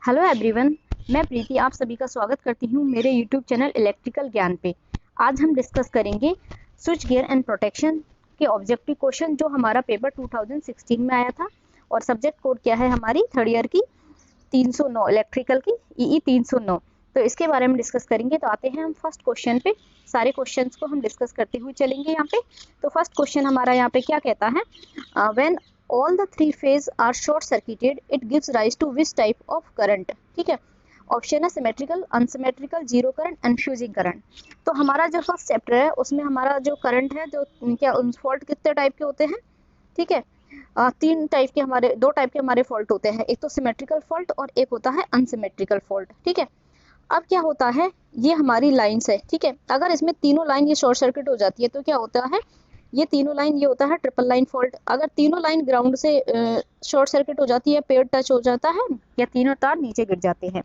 Hello everyone, मैं प्रीति आप सभी का स्वागत करती हूँ मेरे यूट्यूब चैनल इलेक्ट्रिकल ज्ञान पे। आज हम डिस्कस करेंगे स्विच गियर एंड प्रोटेक्शन के ऑब्जेक्टिव क्वेश्चन जो हमारा पेपर 2016 में आया था और सब्जेक्ट कोड क्या है हमारी थर्ड ईयर की 309 इलेक्ट्रिकल की ईई 309। तो इसके बारे में डिस्कस करेंगे। तो आते हैं हम फर्स्ट क्वेश्चन पे। सारे क्वेश्चंस को हम डिस्कस करते हुए चलेंगे यहाँ पे। तो फर्स्ट क्वेश्चन हमारा यहाँ पे क्या कहता है, when all the three phase are short circuited it gives rise to which type of current। ठीक है, ऑप्शन है symmetrical, unsymmetrical, zero current and fusing current. तो हमारा जो फर्स्ट चैप्टर है उसमें हमारा जो करंट है जो क्या फॉल्ट कितने टाइप के होते हैं, ठीक है, तीन टाइप के हमारे दो टाइप के हमारे फॉल्ट होते हैं, एक तो सिमेट्रिकल फॉल्ट और एक होता है अनसिमेट्रिकल फॉल्ट। ठीक है, अब क्या होता है, ये हमारी लाइन्स है, ठीक है, अगर इसमें तीनों लाइन ये शॉर्ट सर्किट हो जाती है तो क्या होता है, ये तीनों लाइन ये होता है ट्रिपल लाइन फॉल्ट। अगर तीनों लाइन ग्राउंड से शॉर्ट सर्किट हो जाती है, पेड़ टच हो जाता है या तीनों तार नीचे गिर जाते हैं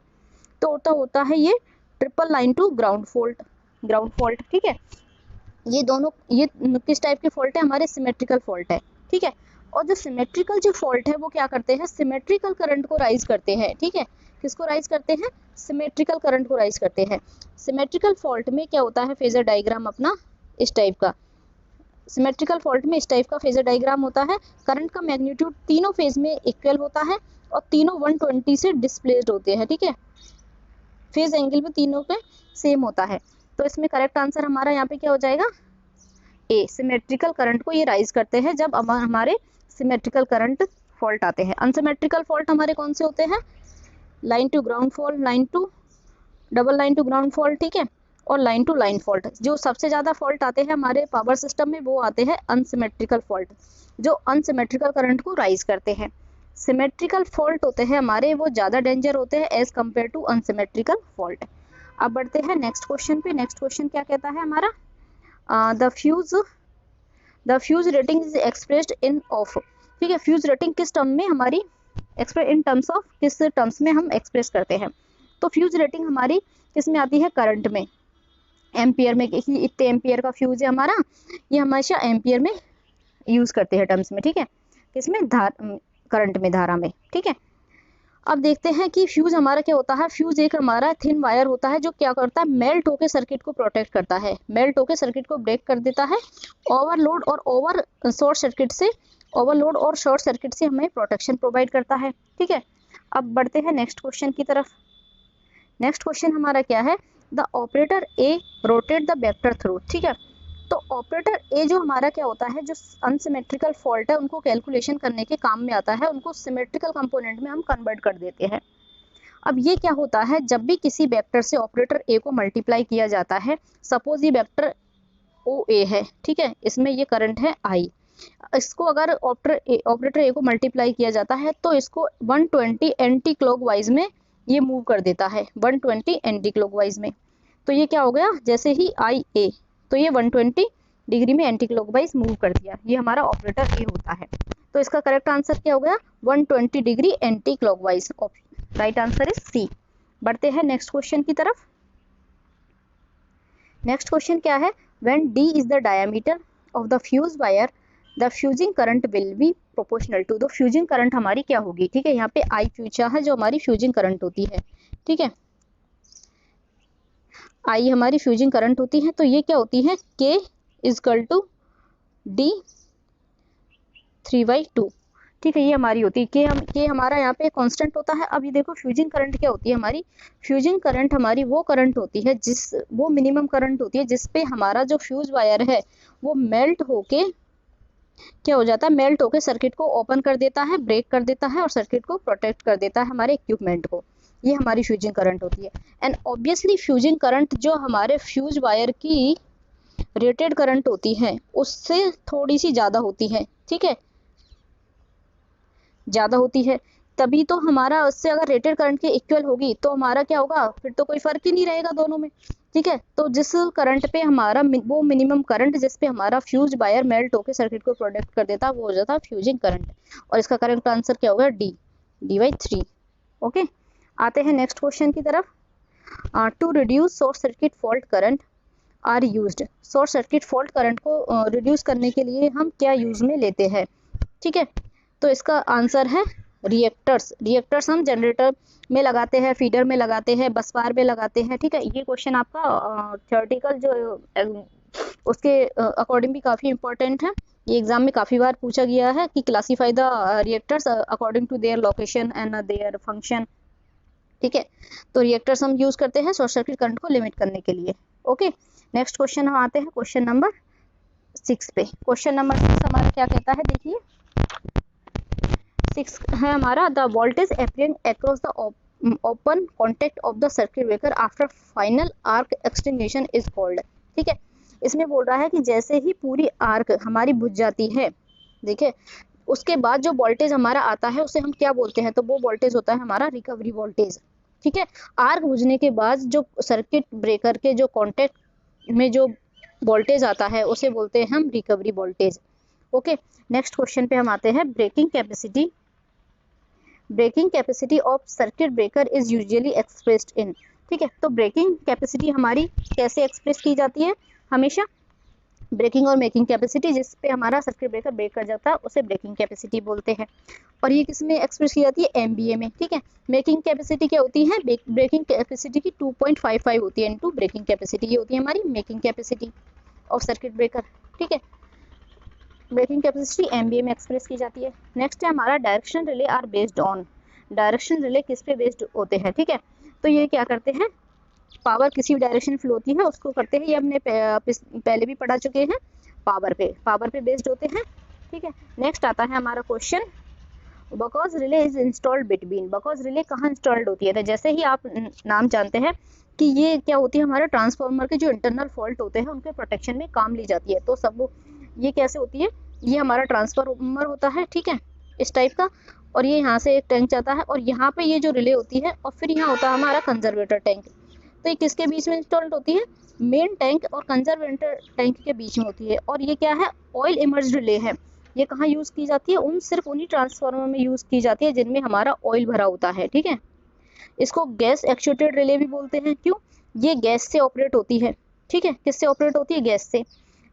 तो होता है ये triple line to ground fault. ठीक है, ये दोनों ये किस टाइप के फॉल्ट है, हमारे सिमेट्रिकल फॉल्ट है। ठीक है, और जो सिमेट्रिकल जो फॉल्ट है वो क्या करते हैं, सिमेट्रिकल करंट को राइज करते हैं। ठीक है, किसको राइज करते हैं, सिमेट्रिकल करंट को राइज करते हैं। सिमेट्रिकल फॉल्ट में क्या होता है, फेजर डायग्राम अपना इस टाइप का, सिमेट्रिकल फॉल्ट में इस टाइप का फेजर डायग्राम होता है। करंट का मैग्नीट्यूड तीनों फेज में इक्वल होता है और तीनों 120 से डिस्प्लेस्ड होते हैं। ठीक है, फेज एंगल में तीनों पे सेम होता है। तो इसमें करेक्ट आंसर हमारा यहाँ पे क्या हो जाएगा, ए। सिमेट्रिकल करंट को ये राइज करते हैं जब हमारे सिमेट्रिकल करंट फॉल्ट आते हैं। अनसिमेट्रिकल फॉल्ट हमारे कौन से होते हैं, line to ground fault, line to double line to ground fault, ठीक है, और लाइन टू लाइन फॉल्ट। जो सबसे ज़्यादा फॉल्ट आते हैं हमारे पावर सिस्टम में वो आते हैं अनसिमेट्रिकल फॉल्ट, जो अनसिमेट्रिकल करंट को राइज करते हैं। सिमेट्रिकल फॉल्ट होते हैं हमारे वो ज़्यादा डेंजर होते हैं as compare to unsymmetrical fault. अब बढ़ते हैं नेक्स्ट क्वेश्चन पे। नेक्स्ट क्वेश्चन क्या कहता है हमारा, the fuse rating is expressed in of. ठीक है, फ्यूज रेटिंग किस टर्म में हमारी एक्सप्रेस इन टर्म्स ऑफ, किस टर्म्स में हम एक्सप्रेस करते हैं। तो फ्यूज रेटिंग हमारी किस में आती है, करंट में, एम्पियर में, इतने एम्पियर का फ्यूज है हमारा, ये हमेशा एम्पियर में यूज करते हैं टर्म्स में। ठीक है, किसमें, करंट में, धारा में। ठीक है, अब देखते हैं कि फ्यूज हमारा क्या होता है। फ्यूज एक हमारा थिन वायर होता है जो क्या करता है, मेल्ट होकर सर्किट को प्रोटेक्ट करता है, मेल्ट होकर सर्किट को ब्रेक कर देता है। ओवरलोड और ओवरलोड और शॉर्ट सर्किट से हमें प्रोटेक्शन प्रोवाइड करता है। ठीक है, अब बढ़ते हैं नेक्स्ट क्वेश्चन की तरफ। नेक्स्ट क्वेश्चन हमारा क्या है, the operator A rotate the vector through. ठीक है, तो ऑपरेटर ए जो हमारा क्या होता है, जो अनसिमेट्रिकल फॉल्ट है उनको कैलकुलेशन करने के काम में आता है, उनको सिमेट्रिकल कंपोनेंट में हम कन्वर्ट कर देते हैं। अब ये क्या होता है, जब भी किसी वेक्टर से ऑपरेटर ए को मल्टीप्लाई किया जाता है, सपोज ये वेक्टर ओ ए है, ठीक है, इसमें ये करंट है आई, इसको अगर ऑपरेटर ए को मल्टीप्लाई किया जाता है तो इसको 120 एंटी क्लॉकवाइज में ये मूव कर देता है, 120 एंटी क्लॉकवाइज में। तो ये क्या हो गया, जैसे ही आई ए तो ये 120 डिग्री में एंटी क्लॉकवाइज मूव कर दिया, ये हमारा ऑपरेटर ए होता है। तो इसका करेक्ट आंसर क्या हो गया, 120 degree anti clockwise. Right answer is C. बढ़ते हैं नेक्स्ट क्वेश्चन की तरफ। नेक्स्ट क्वेश्चन क्या है, when D is the diameter of the fuse wire the fusing current will be proportional to. The fusing current हमारी क्या होगी, ठीक है, यहाँ पे आई पूछा है जो हमारी फ्यूजिंग करंट होती है। ठीक है, आई हमारी फ्यूजिंग करंट होती है, तो ये क्या होती है, के इजकल टू डी 3/2। ठीक है, ये हमारी होती है के हमारा यहाँ पे कांस्टेंट होता है। अब ये देखो फ्यूजिंग करंट क्या होती है हमारी, फ्यूजिंग करंट हमारी वो करंट होती है वो मिनिमम करंट होती है जिसपे हमारा जो फ्यूज वायर है वो मेल्ट होके क्या हो जाता है, मेल्ट होके सर्किट को ओपन कर देता है, ब्रेक कर देता है और सर्किट को प्रोटेक्ट कर देता है हमारे इक्विपमेंट को। ये हमारी फ्यूजिंग करंट होती है। एंड ऑब्वियसली फ्यूजिंग करंट जो हमारे फ्यूज वायर की रेटेड करंट होती है उससे थोड़ी सी ज़्यादा होती है। ठीक है, ज़्यादा होती है, तभी तो हमारा उससे अगर रेटेड करंट के इक्वल होगी तो हमारा क्या होगा, फिर तो कोई फर्क ही नहीं रहेगा दोनों में। ठीक है, तो जिस करंट पे हमारा वो मिनिमम करंट जिस पे हमारा फ्यूज वायर मेल्ट होकर सर्किट को प्रोटेक्ट कर देता वो हो जाता फ्यूजिंग करंट। और इसका करेक्ट आंसर क्या होगा, D/3। ओके, आते हैं नेक्स्ट क्वेश्चन की तरफ। To reduce short circuit fault current are used. Short circuit fault current को रिड्यूस करने के लिए हम क्या यूज में लेते हैं। ठीक है, तो इसका आंसर है रिएक्टर्स हम जनरेटर में लगाते हैं, फीडर में लगाते हैं, बस बार में लगाते हैं। ठीक है, ये क्वेश्चन आपका थ्योरेटिकल जो उसके अकॉर्डिंग भी काफ़ी इंपॉर्टेंट है। ये एग्जाम में काफ़ी बार पूछा गया है कि classify the reactors according to their location and their function. ठीक है, तो रिएक्टर्स हम यूज करते हैं शॉर्ट सर्किट करंट को लिमिट करने के लिए। ओके, नेक्स्ट क्वेश्चन हम आते हैं क्वेश्चन नंबर 6 पे। क्वेश्चन नंबर 6 हमारा क्या कहता है, देखिए 6 है हमारा, the voltage appearing across the open contact of the circuit breaker after final arc extinguishing is called. ठीक है, इसमें बोल रहा है कि जैसे ही पूरी आर्क हमारी बुझ जाती है, देखिए उसके बाद जो वोल्टेज हमारा आता है उसे हम क्या बोलते हैं, तो वो वोल्टेज होता है हमारा रिकवरी वोल्टेज। ठीक है, आर्क बुझने के बाद जो सर्किट ब्रेकर के जो कॉन्टेक्ट में जो वोल्टेज आता है उसे बोलते हैं हम recovery voltage. Okay, next question पे हम आते हैं, breaking capacity of circuit breaker is usually expressed in. ठीक है, तो ब्रेकिंग कैपेसिटी हमारी कैसे एक्सप्रेस की जाती है, हमेशा ब्रेकिंग और मेकिंग कैपेसिटी, जिस पे हमारा सर्किट ब्रेकर ब्रेक कर जाता है उसे ब्रेकिंग कैपेसिटी बोलते हैं। और ये किस में एक्सप्रेस की जाती है, एमबीए में। ठीक है, मेकिंग कैपेसिटी क्या होती है, ब्रेकिंग कैपेसिटी की 2.55 होती है इनटू ब्रेकिंग कैपेसिटी, ये होती है हमारी making capacity of circuit breaker. ठीक है, ब्रेकिंग कैपेसिटी एमबीए में एक्सप्रेस की जाती है। नेक्स्ट है हमारा direction relay are based on. Direction relay किस पे बेस्ड होते हैं, ठीक है, तो ये क्या करते हैं, पावर किसी भी डायरेक्शन फ्लो होती है उसको करते हैं, ये हमने पहले भी पढ़ा चुके हैं, पावर पे बेस्ड होते हैं। ठीक है, नेक्स्ट आता है हमारा question, because relay is installed between. Because relay कहाँ इंस्टॉल्ड होती है, तो जैसे ही आप नाम जानते हैं कि ये क्या होती है, हमारे ट्रांसफार्मर के जो इंटरनल फॉल्ट होते हैं उनके प्रोटेक्शन में काम ली जाती है। तो सब ये कैसे होती है, ये हमारा ट्रांसफार्मर होता है, ठीक है, इस टाइप का, और ये यहाँ से एक टैंक जाता है और यहाँ पे ये जो रिले होती है, और फिर यहाँ होता है हमारा कंजर्वेटर टैंक। तो ये किसके बीच में इंस्टॉल्ड होती है, मेन टैंक और कंजर्वेटर टैंक के बीच में होती है। और ये क्या है, ऑयल इमर्ज्ड रिले है। ये कहाँ यूज की जाती है, सिर्फ उन्हीं ट्रांसफार्मर में यूज की जाती है जिनमें हमारा ऑयल भरा होता है। ठीक है, इसको गैस एक्चुएटेड रिले भी बोलते हैं। क्यों, ये गैस से ऑपरेट होती है। ठीक है, किससे ऑपरेट होती है, गैस से।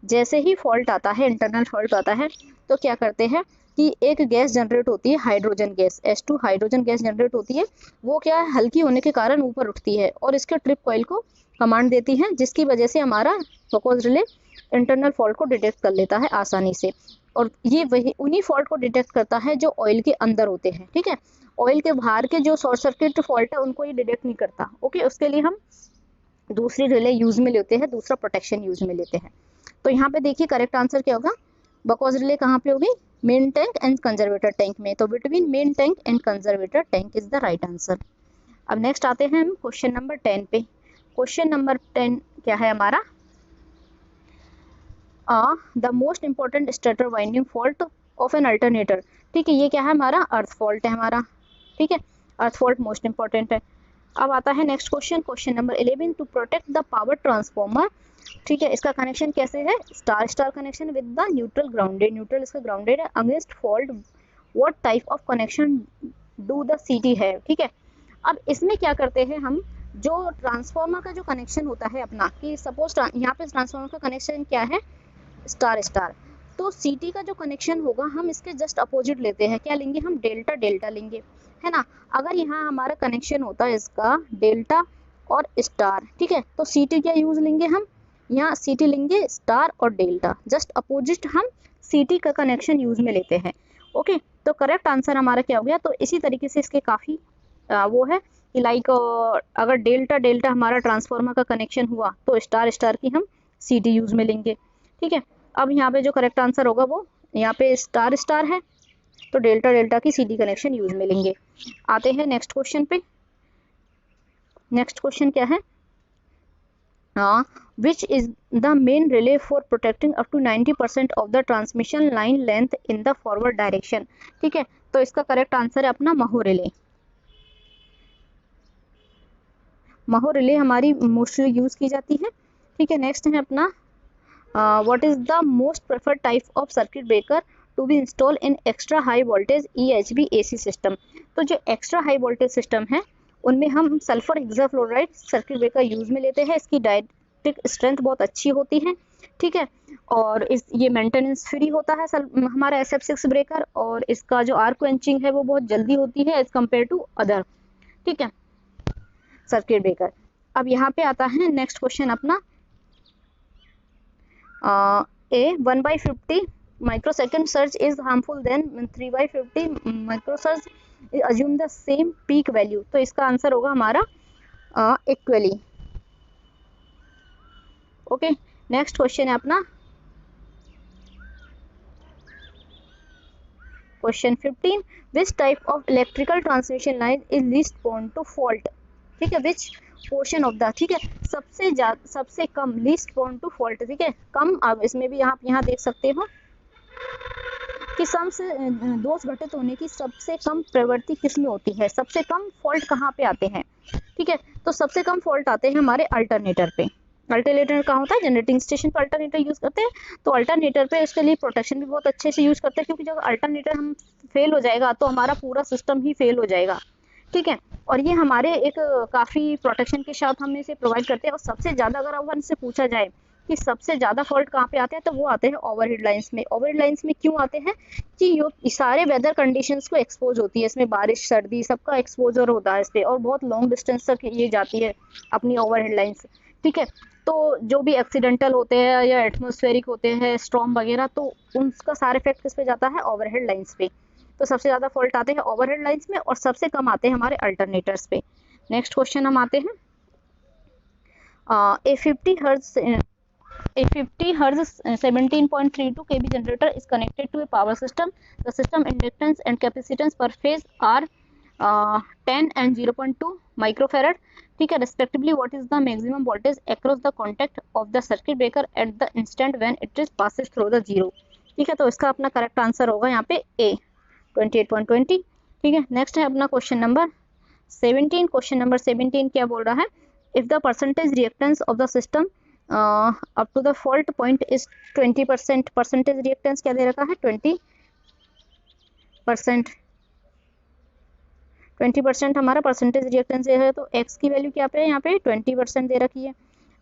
जैसे ही फॉल्ट आता है, इंटरनल फॉल्ट आता है, तो क्या करते हैं कि एक गैस जनरेट होती है, hydrogen gas, H2 hydrogen gas generate होती है। वो क्या है, हल्की होने के कारण ऊपर उठती है और इसके ट्रिप कॉइल को कमांड देती है, जिसकी वजह से हमारा बकॉज रिले इंटरनल फॉल्ट को डिटेक्ट कर लेता है आसानी से। और ये वही उन्हीं फॉल्ट को डिटेक्ट करता है जो ऑयल के अंदर होते हैं। ठीक है, ऑयल के बाहर के जो शॉर्ट सर्किट फॉल्ट है उनको ये डिटेक्ट नहीं करता। ओके, उसके लिए हम दूसरी रिले यूज में लेते हैं, दूसरा प्रोटेक्शन यूज में लेते हैं। तो यहाँ पे देखिए करेक्ट आंसर क्या होगा, बकॉज रिले कहाँ पे होगी, main tank and conservator tank में। तो between main tank and conservator tank is the right answer. अब नेक्स्ट आते हैं हम क्वेश्चन नंबर 10 पे। क्वेश्चन नंबर 10 क्या है हमारा, the most important stator winding fault of an alternator. ठीक है, ये क्या है हमारा, अर्थ फॉल्ट है हमारा। ठीक है, अर्थ फॉल्ट मोस्ट इंपॉर्टेंट है। अब आता है next question, question number 11, to protect the power transformer. ठीक है, इसका कनेक्शन कैसे है, star star connection with the neutral grounded, neutral इसका ग्राउंडेड है, against fault what type of connection do the CT है। ठीक है, अब इसमें क्या करते हैं हम, जो ट्रांसफॉर्मर का जो कनेक्शन होता है अपना, कि सपोज यहाँ पे ट्रांसफॉर्मर का कनेक्शन क्या है, स्टार स्टार, तो सीटी का जो कनेक्शन होगा हम इसके जस्ट अपोजिट लेते हैं, क्या लेंगे हम, डेल्टा डेल्टा लेंगे, है ना। अगर यहाँ हमारा कनेक्शन होता है इसका डेल्टा और स्टार, ठीक है, तो सीटी क्या यूज लेंगे हम, यहाँ सीटी लेंगे स्टार और डेल्टा, जस्ट अपोजिट हम सीटी का कनेक्शन यूज में लेते हैं। ओके, तो करेक्ट आंसर हमारा क्या हो गया, तो इसी तरीके से इसके काफ़ी वो है कि लाइक अगर डेल्टा डेल्टा हमारा ट्रांसफार्मर का कनेक्शन हुआ तो स्टार स्टार की हम सीटी यूज में लेंगे। ठीक है, अब यहाँ पे जो करेक्ट आंसर होगा वो यहाँ पे स्टार स्टार है, तो डेल्टा डेल्टा की सीटी कनेक्शन यूज में लेंगे। आते हैं नेक्स्ट क्वेश्चन पे। नेक्स्ट क्वेश्चन क्या है, which is the main relay for protecting up to 90% of the transmission line length in the forward direction। ठीक है, तो इसका करेक्ट आंसर है अपना महो रिले। महो रिले हमारी मोस्टली यूज की जाती है। ठीक है, नेक्स्ट है अपना what is the most preferred type of circuit breaker to be install in extra high voltage EHV AC system. तो जो एक्स्ट्रा हाई वोल्टेज सिस्टम है उनमें हम sulphur hexafluoride circuit breaker use में लेते हैं। इसकी डायरेक्ट स्ट्रेंथ बहुत अच्छी होती है ठीक है। और ये मेंटेनेंस फ्री होता है हमारा SF6 ब्रेकर, और इसका जो आर क्वेंचिंग है वो बहुत जल्दी होती है एज कम्पेयर टू अदर, ठीक है, सर्किट ब्रेकर। अब यहाँ पे आता है नेक्स्ट क्वेश्चन अपना, A 1/50 microsecond surge is harmful then 3/50 microsurge assume the same peak value। तो इसका आंसर होगा हमारा इक्वली। ओके, नेक्स्ट क्वेश्चन है अपना question 15, which type of electrical transmission line is least prone to fault. ठीक है, which portion of the, ठीक है, सबसे कम, लीस्ट प्रोन टू फॉल्ट, ठीक है, कम। अब इसमें भी आप यहाँ देख सकते हो कि सम से दोष घटित होने की सबसे कम प्रवृत्ति किस में होती है, सबसे कम फॉल्ट कहाँ पे आते हैं, ठीक है। तो सबसे कम फॉल्ट आते हैं हमारे अल्टरनेटर पे। अल्टरनेटर कहाँ होता है, जनरेटिंग स्टेशन पर अल्टरनेटर यूज करते हैं। तो अल्टरनेटर पे इसके लिए प्रोटेक्शन भी बहुत अच्छे से यूज करते हैं, क्योंकि जब अल्टरनेटर हम फेल हो जाएगा तो हमारा पूरा सिस्टम ही फेल हो जाएगा, ठीक है। और ये हमारे एक काफ़ी प्रोटेक्शन के साथ हम इसे प्रोवाइड करते हैं। और सबसे ज़्यादा अगर अपन से पूछा जाए कि सबसे ज़्यादा फॉल्ट कहाँ पे आते हैं, तो वो आते हैं ओवरहेड लाइंस में। ओवरहेड लाइंस में क्यों आते हैं कि ये सारे वेदर कंडीशंस को एक्सपोज होती है, इसमें बारिश सर्दी सबका एक्सपोजर होता है इस पर, और बहुत लॉन्ग डिस्टेंस तक ये जाती है अपनी ओवरहेड लाइंस, ठीक है। तो जो भी एक्सीडेंटल होते हैं या एटमॉस्फेरिक होते हैं स्टॉर्म वगैरह, तो उनका सारा इफेक्ट किस पे जाता है, ओवरहेड लाइंस पे। तो सबसे ज़्यादा फॉल्ट आते हैं ओवरहेड लाइंस में, और सबसे कम आते हैं हमारे अल्टरनेटर्स पे। नेक्स्ट क्वेश्चन हम आते हैं, ए 50 Hz 17.32 kV generator is connected to a power system. The system inductance and capacitance per phase are 10 and 0.2 microfarad, ठीक है, respectively. What is the maximum voltage across the contact of the circuit breaker at the instant when it is passes through the zero, ठीक है। तो इसका अपना correct answer होगा यहाँ पे A 28.20, ठीक है। नेक्स्ट है अपना क्वेश्चन नंबर 17। क्वेश्चन नंबर 17 क्या बोल रहा है, if the percentage reactance of the system up to the fault point is 20%, percentage reactance क्या दे रखा है, 20%। 20% हमारा परसेंटेज रिएक्टेंस है, तो x की वैल्यू क्या पे है, यहाँ पे 20% दे रखी है।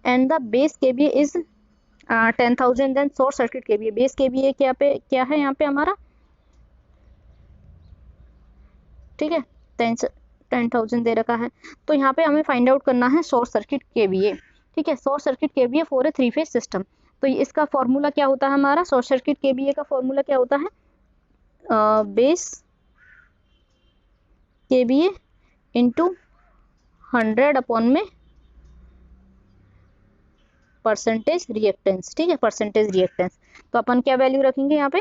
And the base KVA is 10,000, then short circuit KVA, base KVA क्या है यहाँ पे हमारा, ठीक है, 10,000 दे रखा है। तो यहाँ पे हमें फाइंड आउट करना है शॉर्ट सर्किट केवीए, ठीक है, short circuit KVA for a 3 phase system. तो इसका फॉर्मूला क्या होता है हमारा, शॉर्ट सर्किट केवीए का फॉर्मूला क्या होता है, बेस केवीए इंटू 100 अपॉन में परसेंटेज रिएक्टेंस, ठीक है, परसेंटेज रिएक्टेंस। तो अपन क्या वैल्यू रखेंगे यहाँ पे,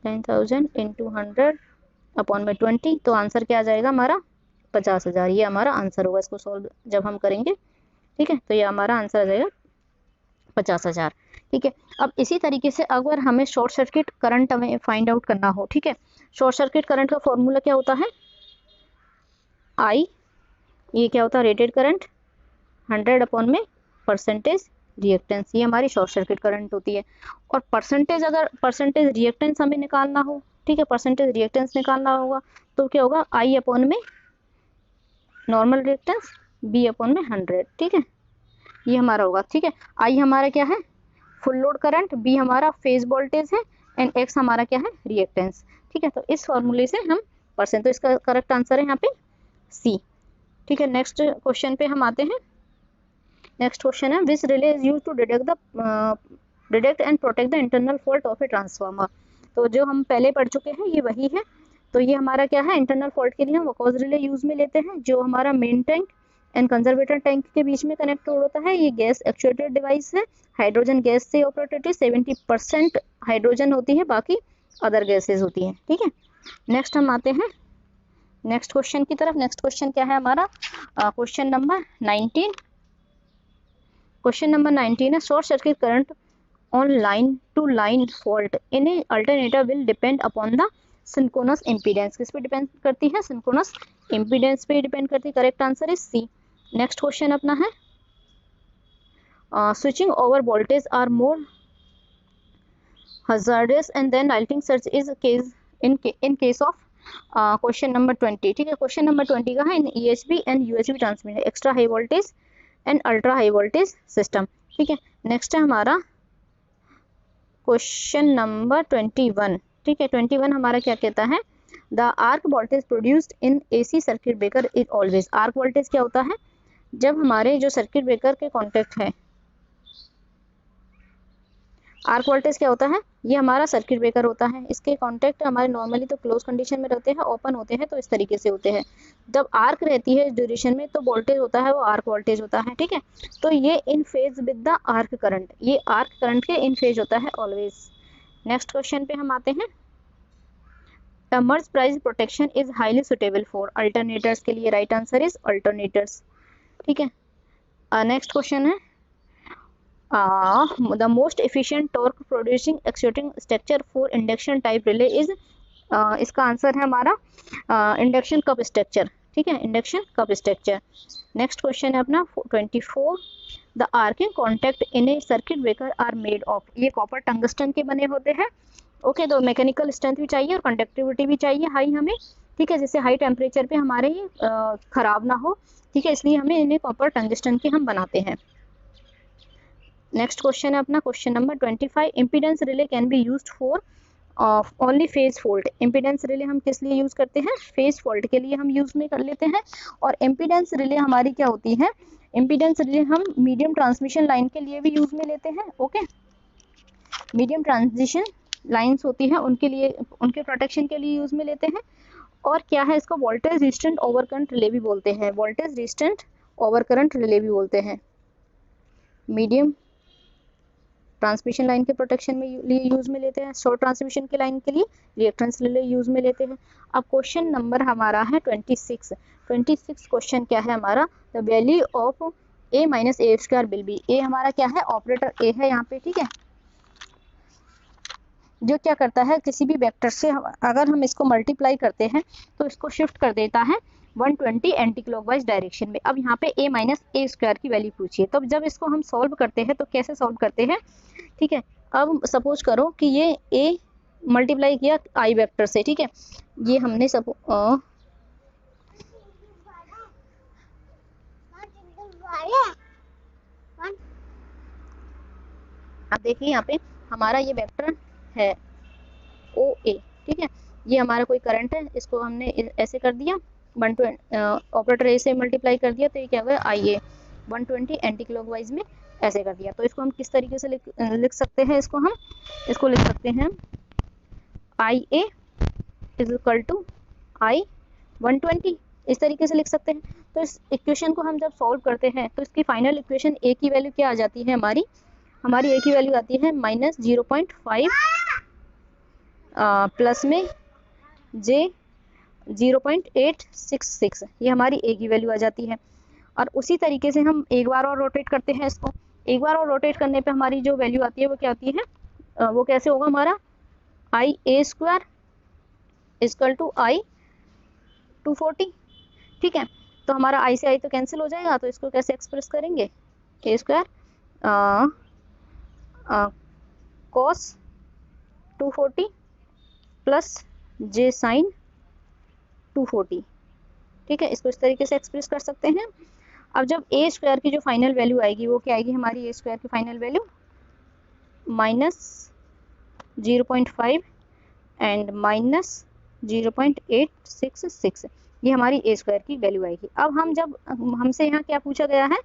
10,000 इंटू 100 अपॉन में 20, तो आंसर क्या आ जाएगा हमारा 50,000। ये हमारा आंसर होगा इसको सॉल्व जब हम करेंगे, ठीक है। तो ये हमारा आंसर आ जाएगा 50,000, ठीक है। अब इसी तरीके से अगर हमें शॉर्ट सर्किट करंट हमें फाइंड आउट करना हो, ठीक है, शॉर्ट सर्किट करंट का फॉर्मूला क्या होता है, आई, ये क्या होता है, रेटेड करंट 100 अपॉन में परसेंटेज रिएक्टेंस, ये हमारी शॉर्ट सर्किट करंट होती है। और परसेंटेज, अगर परसेंटेज रिएक्टेंस हमें निकालना हो, ठीक है, परसेंटेज रिएक्टेंस निकालना होगा, तो क्या होगा, आई अपॉन में नॉर्मल रिएक्टेंस, बी अपॉन में 100, ठीक है, ये हमारा होगा, ठीक है। आई हमारा क्या है, फुल लोड करंट, बी हमारा फेज वोल्टेज है, एंड एक्स हमारा क्या है, रिएक्टेंस, ठीक है। तो इस फॉर्मूले से हम परसेंट, तो इसका करेक्ट आंसर है यहाँ पे सी, ठीक है। नेक्स्ट क्वेश्चन पे हम आते हैं। नेक्स्ट क्वेश्चन है, which relay is used to detect and protect the internal fault of a transformer. तो जो हम पहले पढ़ चुके हैं ये वही है। तो ये हमारा क्या है, इंटरनल फॉल्ट के लिए हम वकोज रिले यूज में लेते हैं, जो हमारा main tank and conservator tank के बीच में कनेक्ट होता है। ये गैस एक्चुएटेड डिवाइस है, हाइड्रोजन गैस से ऑपरेटेड है, 70% हाइड्रोजन होती है, बाकी अदर गैसेज होती हैं, ठीक है। नेक्स्ट हम आते हैं नेक्स्ट क्वेश्चन की तरफ। नेक्स्ट क्वेश्चन क्या है हमारा, क्वेश्चन नंबर 19। क्वेश्चन नंबर 19 है, short circuit current on line to line fault in a alternator will depend upon the synchronous impedance. किस पे डिपेंड करती है, सिंक्रोनस इम्पीडेंस पे डिपेंड करती है। Correct answer is C. Next question अपना है, switching over voltage are more hazardous and then lighting surge is case in case of question number 20, ठीक है। क्वेश्चन नंबर 20 का है इन EHV and USB transmitter extra high voltage and ultra high voltage system, ठीक है। Next है हमारा question number 21, ठीक है। 21 हमारा क्या कहता है, the arc voltage produced in AC circuit breaker is always. Arc voltage क्या होता है, जब हमारे जो सर्किट ब्रेकर के कॉन्टेक्ट है, आर्क वोल्टेज क्या होता है, ये हमारा सर्किट ब्रेकर होता है, इसके कॉन्टेक्ट हमारे नॉर्मली तो क्लोज कंडीशन में रहते हैं, ओपन होते हैं तो इस तरीके से होते हैं। जब आर्क रहती है इस ड्यूरेशन में तो वोल्टेज होता है वो आर्क वोल्टेज होता है, ठीक है। तो ये in phase with the arc current, ये आर्क करंट के इन फेज होता है ऑलवेज। नेक्स्ट क्वेश्चन पे हम आते हैं, Merz Price protection is highly suitable for alternators, के लिए राइट आंसर इज अल्टरनेटर्स, ठीक है। नेक्स्ट क्वेश्चन है, the most efficient torque producing exciting structure for induction type relay is, इसका आंसर है हमारा इंडक्शन कप स्ट्रक्चर, ठीक है, induction cup structure. Next question है अपना 24, the arcing contact in a circuit breaker are made of, ये copper tungsten के बने होते हैं, ओके। तो मैकेनिकल स्ट्रेंथ भी चाहिए और कंडक्टिविटी भी चाहिए हाई हमें, ठीक है, जिससे हाई टेम्परेचर पे हमारे ये खराब ना हो, ठीक है, इसलिए हमें इन्हें कॉपर टंगस्टन के हम बनाते हैं। नेक्स्ट क्वेश्चन है अपना question number 25, impedance relay can be used for only phase fault. Impedance relay हम किस लिए यूज करते हैं, फेज फॉल्ट के लिए हम यूज में कर लेते हैं। और इम्पीडेंस रिले हमारी क्या होती है, इम्पीडेंस रिले हम मीडियम ट्रांसमिशन लाइन के लिए भी यूज में लेते हैं, ओके। मीडियम ट्रांसमिशन लाइन्स होती है उनके लिए, उनके प्रोटेक्शन के लिए यूज में लेते हैं। और क्या है, इसको voltage resistant over current relay भी बोलते हैं, voltage resistant over current relay भी बोलते हैं। मीडियम ट्रांसमिशन लाइन के प्रोटेक्शन में लिए यूज में लेते हैं, शॉर्ट ट्रांसमिशन के लाइन के लिए रिएक्टेंस रिले यूज में लेते हैं। अब क्वेश्चन नंबर हमारा है 26। क्वेश्चन क्या है हमारा, the value of A minus a square will be. A हमारा क्या है, ऑपरेटर A है यहाँ पे, ठीक है, जो क्या करता है, किसी भी वेक्टर से अगर हम इसको मल्टीप्लाई करते हैं तो इसको शिफ्ट कर देता है 120 एंटी क्लॉकवाइज डायरेक्शन में। अब यहाँ पे A माइनस ए स्क्वायर की वैल्यू पूछिए, तो जब इसको हम सॉल्व करते हैं तो कैसे सॉल्व करते हैं, ठीक है। अब सपोज करो कि ये A मल्टीप्लाई किया I वेक्टर से, ठीक है, ये हमने अब देखिए यहाँ पे हमारा ये वेक्टर है OA, ठीक है, ये हमारा कोई करंट है, इसको हमने ऐसे कर दिया, 120 ऑपरेटर A से मल्टीप्लाई कर दिया तो ये क्या होगा IA 120 एंटी क्लॉकवाइज में ऐसे कर दिया। तो इसको हम किस तरीके से लिख सकते हैं, इसको लिख सकते हैं IA is equal to I 120, इस तरीके से लिख सकते हैं। तो इस इक्वेशन को हम जब सॉल्व करते हैं तो इसकी फाइनल इक्वेशन A की वैल्यू क्या आ जाती है, हमारी A की वैल्यू आती है माइनस 0.5 प्लस में J 0.866, ये हमारी A की वैल्यू आ जाती है। और उसी तरीके से हम एक बार और रोटेट करते हैं इसको, एक बार और रोटेट करने पे हमारी जो वैल्यू आती है वो क्या आती है, वो कैसे होगा, हमारा IA square equal to I 240, ठीक है। तो हमारा I से I तो कैंसिल हो जाएगा, तो इसको कैसे एक्सप्रेस करेंगे, A square cos 240 plus J sine 240, ठीक है, इसको इस तरीके से एक्सप्रेस कर सकते हैं। अब जब A स्क्वायर की जो फाइनल वैल्यू आएगी वो क्या आएगी, हमारी A स्क्वायर की final value minus 0.5 and minus 0.866, ये हमारी A स्क्वायर की वैल्यू आएगी। अब हम जब हमसे यहाँ क्या पूछा गया है,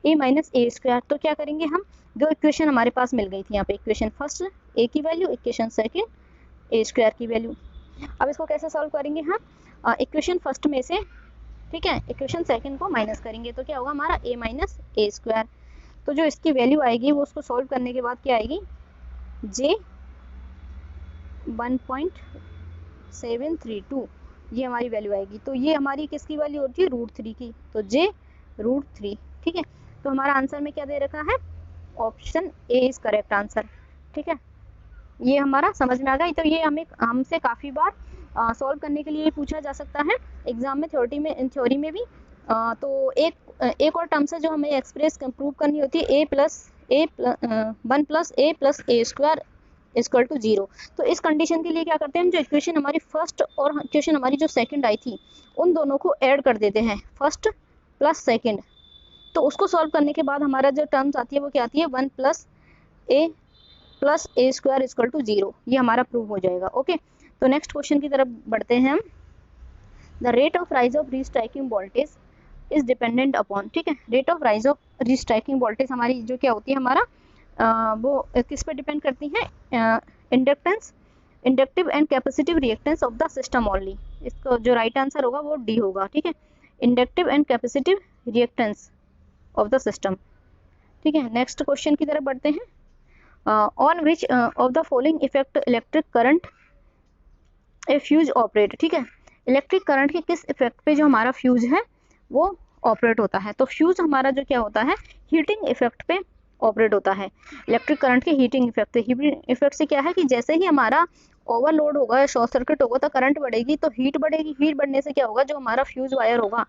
A माइनस ए स्क्वायर, तो क्या करेंगे हम, दो इक्वेशन हमारे पास मिल गई थी यहाँ पे, इक्वेशन फर्स्ट A की value, equation second A square की वैल्यू। अब इसको कैसे सॉल्व करेंगे हम, इक्वेशन फर्स्ट में से, ठीक है, इक्वेशन सेकंड को माइनस करेंगे तो क्या होगा हमारा A माइनस ए स्क्वायर। तो जो इसकी वैल्यू आएगी वो उसको सॉल्व करने के बाद क्या आएगी, J 1.732, ये हमारी वैल्यू आएगी। तो ये हमारी किसकी वैल्यू होती है, √3 की, तो J √3, ठीक है। तो हमारा आंसर में क्या दे रखा है, option A is correct answer, ठीक है। ये हमारा समझ में आ गया। तो ये हमसे काफ़ी बार सॉल्व करने के लिए पूछा जा सकता है एग्जाम में, थ्योरी में भी। तो एक और टर्म से जो हमें एक्सप्रेस प्रूव करनी होती है, 1 + A + A square equal to 0। तो इस कंडीशन के लिए क्या करते हैं हम, जो इक्वेशन हमारी फर्स्ट और इक्वेशन हमारी जो सेकंड आई थी उन दोनों को ऐड कर देते हैं, फर्स्ट प्लस सेकंड। तो उसको सॉल्व करने के बाद हमारा जो टर्म्स आती है वो क्या आती है, 1 plus A square equal to 0। ये हमारा प्रूव हो जाएगा। ओके, तो नेक्स्ट क्वेश्चन की तरफ बढ़ते हैं हम। The rate of rise of restriking voltage is dependent upon, ठीक है, rate of rise of restriking voltage हमारी जो क्या होती है हमारा वो किस पे डिपेंड करती है, inductance, inductive and capacitive reactance of the system only. इसका जो राइट आंसर होगा वो डी होगा, ठीक है, inductive and capacitive reactance of the system. ठीक है, नेक्स्ट क्वेश्चन की तरफ बढ़ते हैं। On which of the following effect electric current A fuse operate, ठीक है, इलेक्ट्रिक करंट के किस इफेक्ट पे जो हमारा फ्यूज है वो ऑपरेट होता है। तो फ्यूज हमारा जो क्या होता है, हीटिंग इफेक्ट पे ऑपरेट होता है। इलेक्ट्रिक करंट के हीटिंग इफेक्ट, हीटिंग इफेक्ट से क्या है कि जैसे ही हमारा ओवरलोड होगा या शॉर्ट सर्किट होगा तो करंट बढ़ेगी, तो हीट बढ़ेगी, हीट बढ़ने से क्या होगा, जो हमारा फ्यूज वायर होगा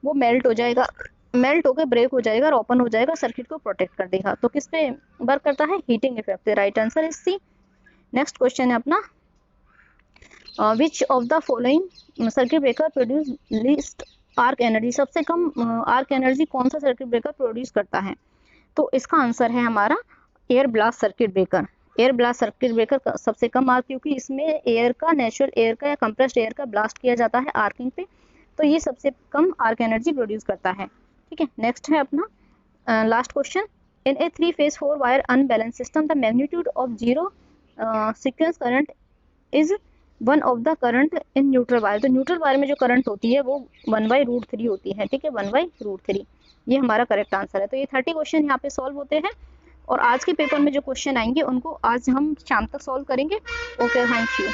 वो मेल्ट हो जाएगा, मेल्ट होकर ब्रेक हो जाएगा और ओपन हो जाएगा, सर्किट को प्रोटेक्ट कर देगा। तो किस पे वर्क करता है, heating effect. Right answer is C. Next question है अपना, which of the following circuit breaker produce least arc energy, सबसे कम आर्क एनर्जी कौन सा सर्किट ब्रेकर प्रोड्यूस करता है। तो इसका आंसर है हमारा air blast circuit breaker. Air blast circuit breaker सबसे कम आर्क, क्योंकि इसमें एयर का, नेचुरल एयर का या कंप्रेस्ड एयर का ब्लास्ट किया जाता है आर्किंग पे, तो ये सबसे कम आर्क एनर्जी प्रोड्यूस करता है। ठीक है, नेक्स्ट है अपना last question, in A 3 phase 4 wire unbalance system the magnitude of zero sequence current is 1 of the current in neutral wire. तो न्यूट्रल वायर में जो करंट होती है वो 1/√3 होती है। ठीक है, 1/√3, ये हमारा करेक्ट आंसर है। तो ये 30 क्वेश्चन यहाँ पे सॉल्व होते हैं और आज के पेपर में जो क्वेश्चन आएंगे उनको आज हम शाम तक सॉल्व करेंगे। Okay, thank you.